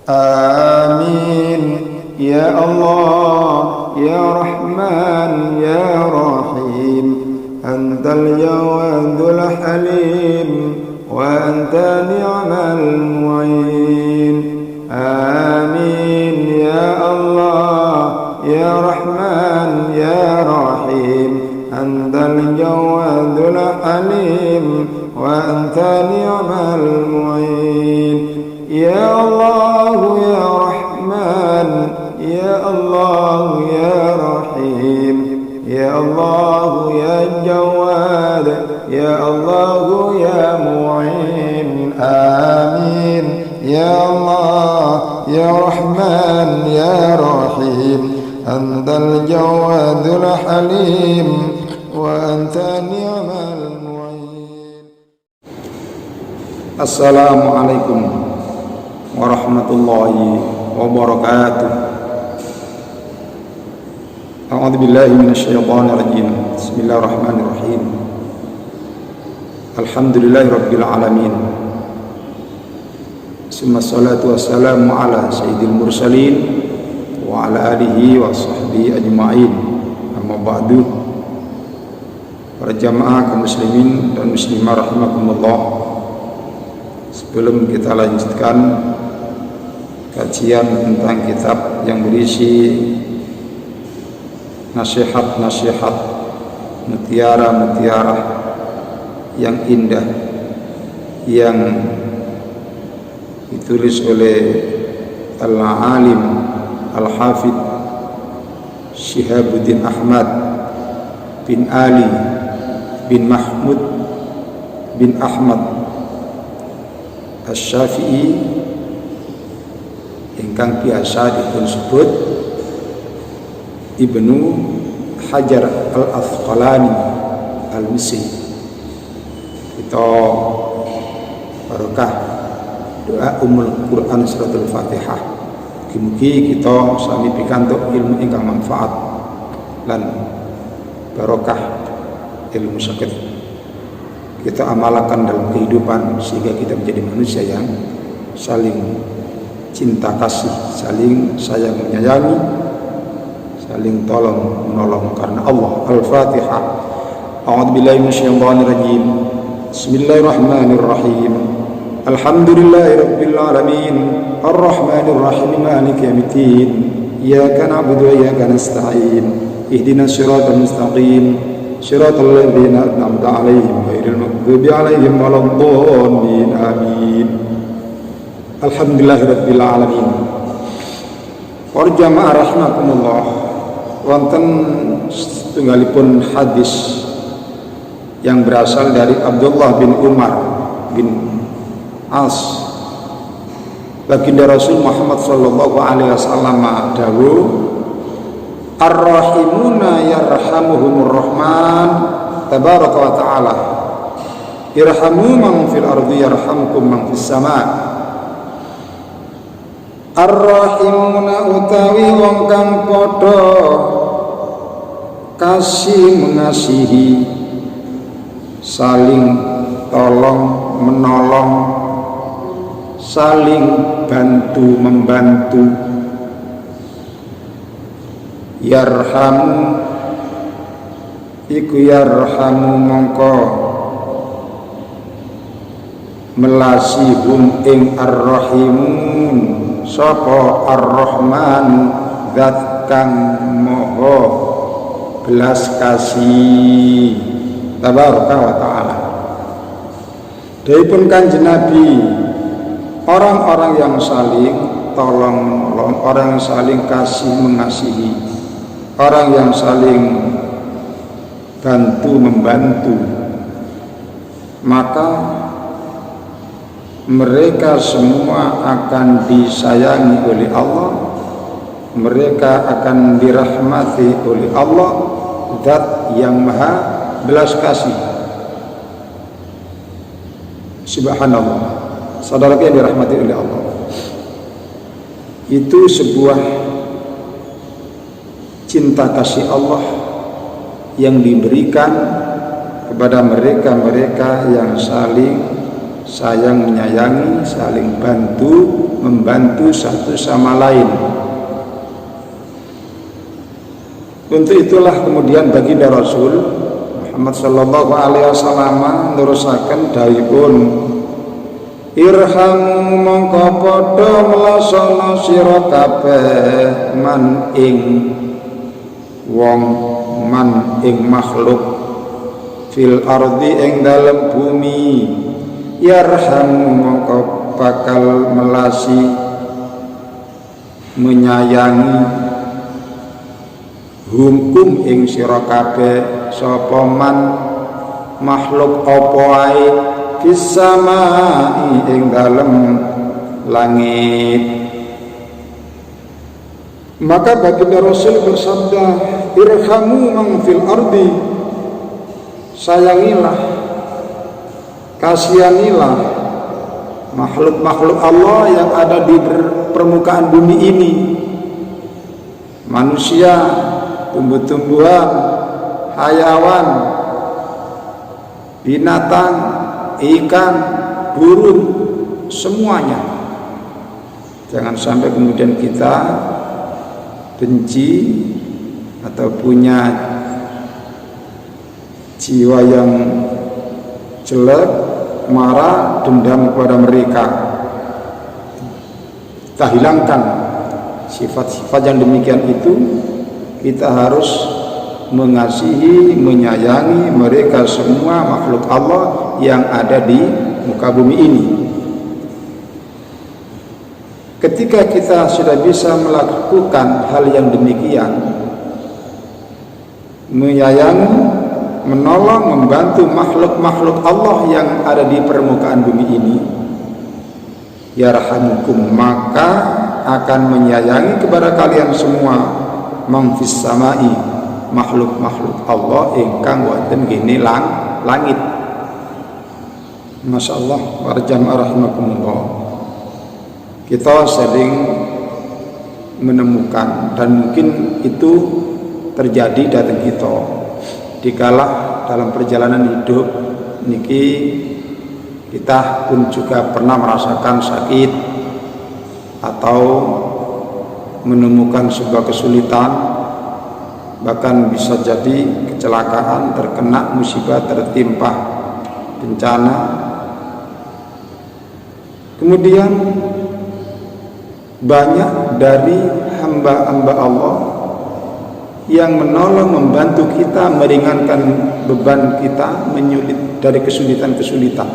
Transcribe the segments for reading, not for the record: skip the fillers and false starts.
آمين يا الله يا رحمن يا رحيم أنت الجواد الحليم وأنت نعم المعين. آمين يا الله يا رحمن يا رحيم أنت الجواد الحليم وأنت نعم المعين. يا الله يا رحمن يا الله يا رحيم يا الله يا جواد يا الله يا معين. آمين يا الله يا رحمن يا رحيم أنت الجواد الحليم وأنت نعم المعين. Assalamualaikum warahmatullahi wabarakatuh. A'udzu billahi minasyaitonir rajim. Bismillahirrahmanirrahim. Alhamdulillahirabbil alamin. Wassalatu wassalamu ala sayyidil mursalin wa ala alihi wa sahbihi ajma'in. Amma ba'du. Para jamaah kaum muslimin dan muslimah rahimakumullah. Sebelum kita lanjutkan kajian tentang kitab yang berisi nasihat-nasihat, mutiara-mutiara yang indah yang ditulis oleh Al-Alim Al-Hafidh Syihabuddin Ahmad bin Ali bin Mahmud bin Ahmad Asy-Syafi'i ingkang biasa disebut Ibnu Hajar Al-Asqalani Al-Misri. Kita barokah doa Ummul Quran Suratul Fatihah. Mugi-mugi kita sami pikantuk ilmu ingkang manfaat lan barokah ilmu saged kita amalkan dalam kehidupan sehingga kita menjadi manusia yang saling cinta kasih, saling sayang menyayangi, saling tolong menolong karena Allah. Al-Fatihah. A'udzu billahi minasyaitonir rajim. Bismillahirrahmanirrahim. Alhamdulillahirabbil alamin. Arrahmanir rahim. Maliki yaumiddin. Iyyaka na'budu wa iyyaka nasta'in. Ihdinas siratal mustaqim. Shiratal ladzina an'amta 'alaihim ghairil maghdubi 'alaihim waladdallin. Amin. Alhamdulillahirabbil alamin. Para jamaah rahimakumullah, wonten setunggalipun hadis yang berasal dari Abdullah bin Umar bin As. Baginda Rasul Muhammad sallallahu alaihi wasallam dawuh, Ar-Rahimuna yarhamuhumur Rahman tabaraka wa ta'ala. Irhamu man fil ardi yarhamkum man fis sama'. Ar-Rahimuna utawi wong kang padha kasih mengasihi, saling tolong menolong, saling bantu membantu. Yarhamu iku yarhamu mongko melasihum ing ar-rahimun sapa ar-rahman zat kang maha belas kasih tabaraka wa ta'ala. Dawuhipun Kanjeng Nabi, orang-orang yang saling tolong menolong, orang yang saling kasih mengasihi, orang yang saling bantu membantu, maka mereka semua akan disayangi oleh Allah, mereka akan dirahmati oleh Allah, Zat yang maha belas kasih. Subhanallah, saudara yang dirahmati oleh Allah, itu sebuah cinta kasih Allah yang diberikan kepada mereka-mereka yang saling sayang menyayangi, saling bantu membantu satu sama lain. Untuk itulah kemudian baginda Rasul Muhammad sallallahu alaihi wasallam nerusaken dawuhipun, irhamu mongko padha melasana sira kabeh man ing wong, man ing makhluk, fil ardi ing dalem bumi, yarhamu mongko bakal melasi menyayangi hukum ing sira kabeh sapa man makhluk apa ae fis samai ing dalem langit. Maka baginda Rasul bersabda, irhamu man fil ardi, sayangilah, kasihanilah makhluk-makhluk Allah yang ada di permukaan bumi ini, manusia, tumbuh-tumbuhan, hayawan, binatang, ikan, burung, semuanya. Jangan sampai kemudian kita benci atau punya jiwa yang jelek, marah, dendam kepada mereka. Kita hilangkan sifat-sifat yang demikian itu. Kita harus mengasihi, menyayangi mereka semua makhluk Allah yang ada di muka bumi ini. Ketika kita sudah bisa melakukan hal yang demikian, menyayangi, menolong, membantu makhluk-makhluk Allah yang ada di permukaan bumi ini, yarhamukum, maka akan menyayangi kepada kalian semua mangfis samai, makhluk-makhluk Allah ingkang wonten gene langit. Masya Allah, para jamaah rahimakumullah, kita sering menemukan, dan mungkin itu terjadi datang kita dikala dalam perjalanan hidup niki, kita pun juga pernah merasakan sakit atau menemukan sebuah kesulitan, bahkan bisa jadi kecelakaan, terkena musibah, tertimpa bencana. Kemudian banyak dari hamba-hamba Allah yang menolong, membantu kita, meringankan beban kita, menyulit dari kesulitan-kesulitan,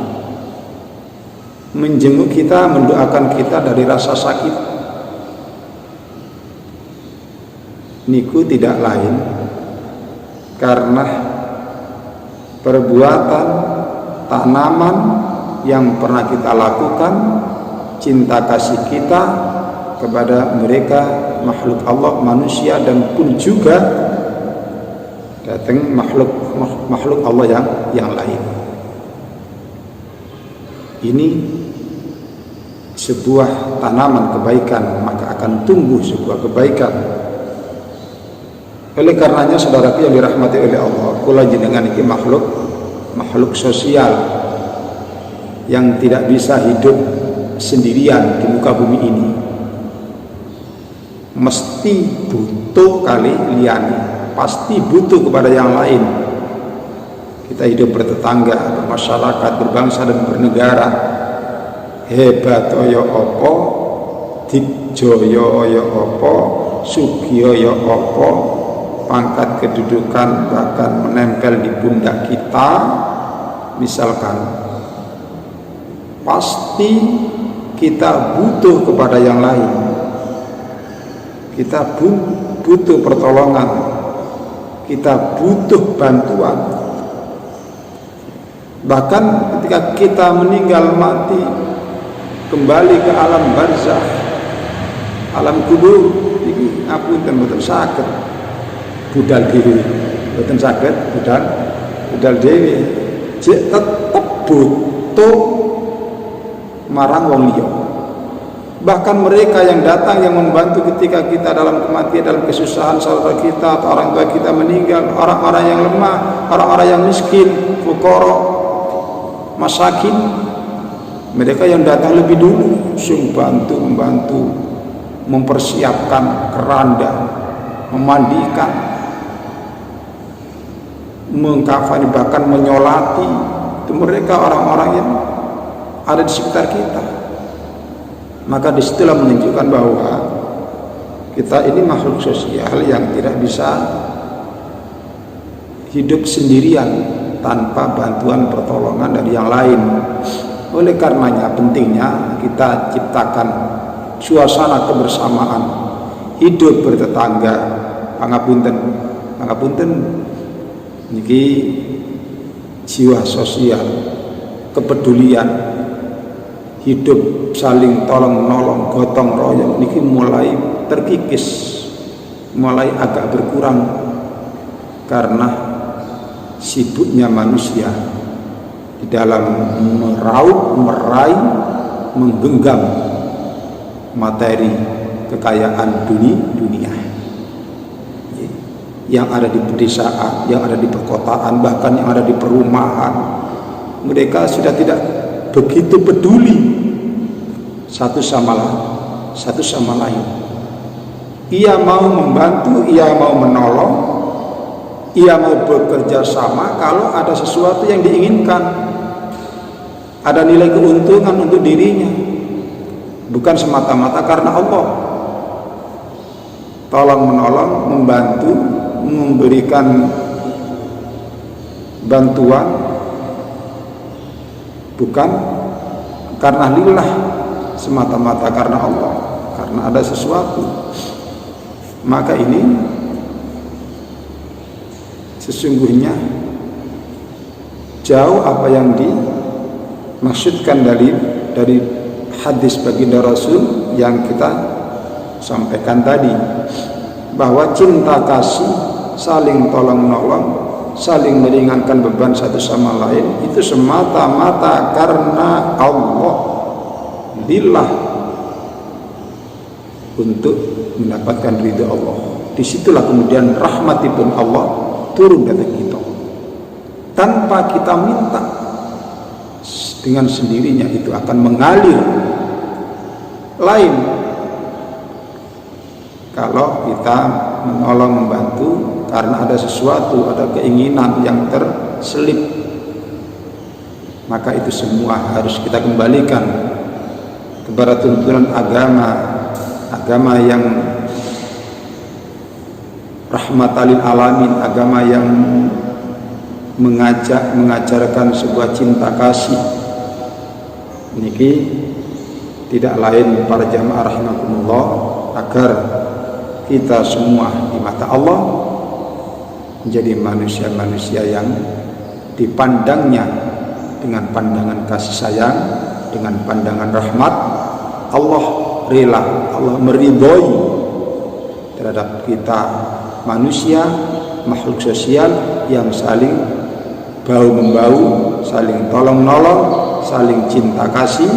menjenguk kita, mendoakan kita dari rasa sakit. Niku tidak lain karena perbuatan tanaman yang pernah kita lakukan, cinta kasih kita kepada mereka makhluk Allah, manusia, dan pun juga datang makhluk Allah yang lain. Ini sebuah tanaman kebaikan, maka akan tumbuh sebuah kebaikan. Oleh karenanya saudaraku yang dirahmati oleh Allah, kula jenengan iki makhluk sosial yang tidak bisa hidup sendirian di muka bumi ini, mesti butuh kali liyane, pasti butuh kepada yang lain. Kita hidup bertetangga, bermasyarakat, berbangsa dan bernegara. Hebat oyo opo, dikjoyo oyo opo, sugiyo oyo opo, pangkat kedudukan bahkan menempel di pundak kita, misalkan, pasti kita butuh kepada yang lain. Kita butuh pertolongan, kita butuh bantuan. Bahkan ketika kita meninggal mati, kembali ke alam barzakh, alam kubur, ini apunten mboten saged budal dhewe, mboten saged budal dhewe, jek tetep butuh marang wong liya. Bahkan mereka yang datang, yang membantu ketika kita dalam kematian, dalam kesusahan, saudara kita atau orang tua kita meninggal, orang-orang yang lemah, orang-orang yang miskin, fuqara, masakin, Mereka yang datang lebih dulu sung membantu mempersiapkan keranda, memandikan, mengkafani, bahkan menyolati. Itu mereka orang-orang yang ada di sekitar kita. Maka disitulah menunjukkan bahwa kita ini makhluk sosial yang tidak bisa hidup sendirian tanpa bantuan pertolongan dari yang lain. Oleh karenanya pentingnya kita ciptakan suasana kebersamaan, hidup bertetangga. Pangapunten niki jiwa sosial, kepedulian, hidup saling tolong menolong, gotong royong niki mulai terkikis, mulai agak berkurang karena sibuknya manusia di dalam meraup, meraih, menggenggam materi kekayaan dunia yang ada di pedesaan, yang ada di perkotaan, bahkan yang ada di perumahan. Mereka sudah tidak begitu peduli satu sama lain. Ia mau membantu, ia mau menolong, ia mau bekerja sama kalau ada sesuatu yang diinginkan, ada nilai keuntungan untuk dirinya, bukan semata-mata karena Allah. Tolong menolong, membantu, memberikan bantuan bukan karena lillah, semata-mata karena Allah, karena ada sesuatu. Maka ini sesungguhnya jauh apa yang dimaksudkan dari hadis baginda Rasul yang kita sampaikan tadi, bahwa cinta kasih, saling tolong menolong, saling meringankan beban satu sama lain itu semata-mata karena Allah, lillah, untuk mendapatkan ridha Allah. Disitulah kemudian rahmatipun Allah turun datang kita tanpa kita minta, dengan sendirinya itu akan mengalir. Lain kalau kita menolong, membantu karena ada sesuatu, ada keinginan yang terselip, maka itu semua harus kita kembalikan kepada tuntunan agama yang rahmatalil alamin, agama yang mengajarkan sebuah cinta kasih. Niki tidak lain para jamaah rahimakumullah, agar kita semua di mata Allah menjadi manusia-manusia yang dipandangnya dengan pandangan kasih sayang, dengan pandangan rahmat. Allah rela, Allah meridhoi terhadap kita manusia, makhluk sosial yang saling bahu-membahu, saling tolong-menolong, saling cinta kasih,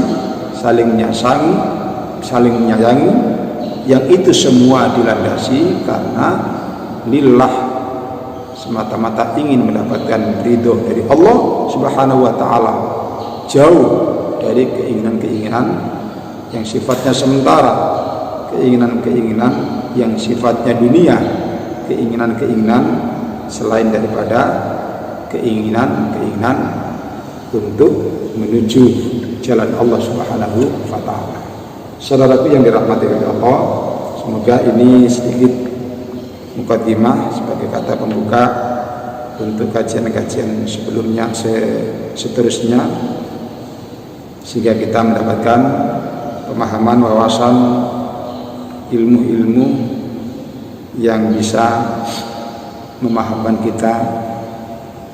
saling menyayangi, yang itu semua dilandasi karena lillah, semata-mata ingin mendapatkan ridho dari Allah Subhanahu wa taala, jauh dari keinginan-keinginan yang sifatnya sementara, keinginan-keinginan yang sifatnya dunia, keinginan-keinginan selain daripada keinginan-keinginan untuk menuju jalan Allah Subhanahu wa taala. Saudaraku yang dirahmati oleh Allah, semoga ini sedikit mukadimah sebagai kata pembuka untuk kajian-kajian sebelumnya, seterusnya, sehingga kita mendapatkan pemahaman, wawasan, ilmu-ilmu yang bisa memahamkan kita,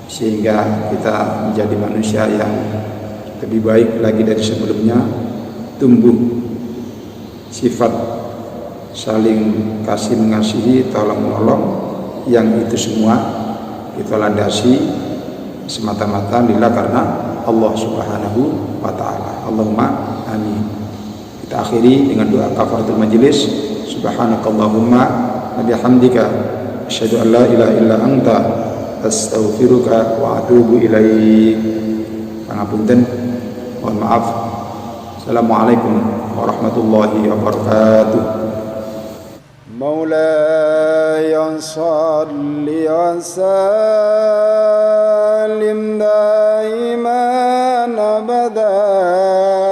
sehingga kita menjadi manusia yang lebih baik lagi dari sebelumnya, tumbuh sifat saling kasih mengasihi, tolong menolong, yang itu semua kita landasi semata-mata lillah karena Allah Subhanahu wa taala. Allahumma amin. Kita akhiri dengan doa kafaratul majelis. Subhanakallahumma wa bihamdika asyhadu an la ilaha illa anta astaghfiruka wa atubu ilaik. Pangapunten, mohon maaf Assalamualaikum warahmatullahi wabarakatuh. مولاي صل وسلم دائما أبدا